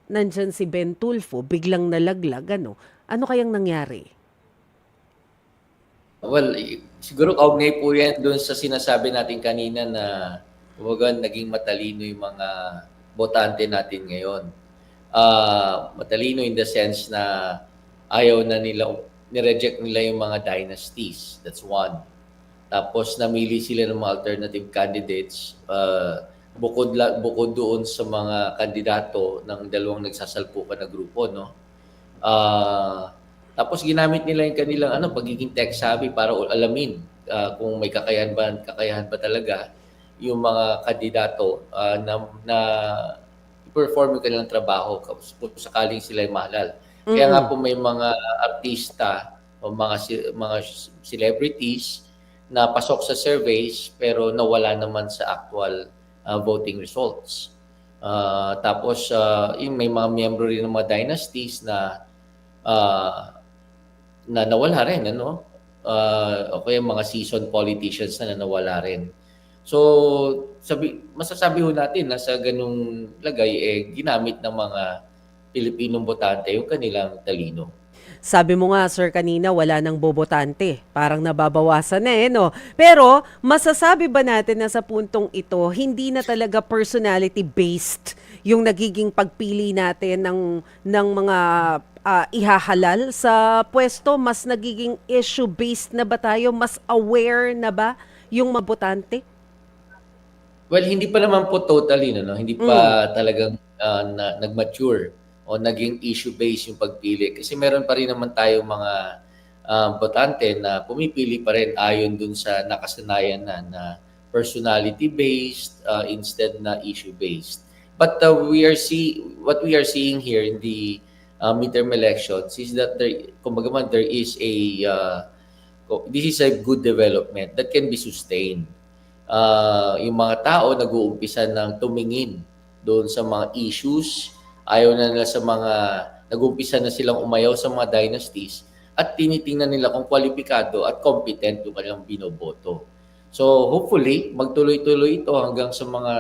nandiyan si Ben Tulfo, biglang nalaglag, ano? Ano kayang nangyari? Well, siguro kaugnay po yan doon sa sinasabi natin kanina na kumbaga naging matalino yung mga botante natin ngayon. Matalino in the sense na ayaw na nila, nireject nila yung mga dynasties. That's one. Tapos namili sila ng mga alternative candidates bukod doon sa mga kandidato ng dalawang nagsasalpukan na grupo, no? Ah, Tapos ginamit nila yung kanilang pagiging tech savvy para alamin kung may kakayahan ba talaga yung mga kandidato na i-perform yung kanilang trabaho kung sakaling sila ay mahalal. Kaya nga Mm. po may mga artista o mga celebrities na pasok sa surveys pero nawala naman sa actual voting results. Tapos yung may mga miyembro rin ng mga dynasties ah, na nawala rin, ano? O kaya mga seasoned politicians na nawala rin. So, masasabi ho natin na sa ganung lagay, ginamit ng mga Pilipinong botante yung kanilang talino. Sabi mo nga, sir, kanina wala nang bobotante. Parang nababawasan na eh, no? Pero, masasabi ba natin na sa puntong ito, hindi na talaga personality-based yung nagiging pagpili natin ng mga ihahalal sa pwesto? Mas nagiging issue-based na ba tayo? Mas aware na ba yung mabotante? Well, hindi pa naman po totally, no? Hindi Mm. pa talagang nag-mature o naging issue-based yung pagpili. Kasi meron pa rin naman tayong mga botante na pumipili pa rin ayon dun sa nakasanayan na personality-based instead na issue-based. But what we are seeing here in the midterm elections is that kumbaga man, there is this is a good development that can be sustained. Yung mga tao nag-uumpisa ng tumingin doon sa mga issues, ayaw na nila sa mga, nag-uumpisa na silang umayaw sa mga dynasties at tinitingnan nila kung kwalipikado at competent yung kanilang binoboto. So hopefully, magtuloy-tuloy ito hanggang sa mga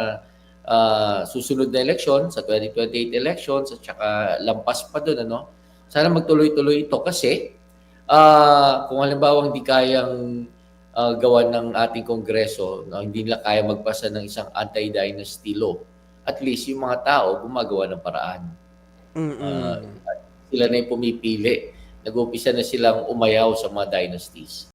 susunod na election, sa 2028 elections at saka lampas pa doon, ano? Sana magtuloy-tuloy ito kasi kung halimbawa hindi kayang gawan ng ating kongreso, no, hindi nila kaya magpasa ng isang anti-dynasty law, at least yung mga tao gumagawa ng paraan. Uh, Mm-mm. Sila na yung pumipili. Nag-uumpisa na silang umayaw sa mga dynasties.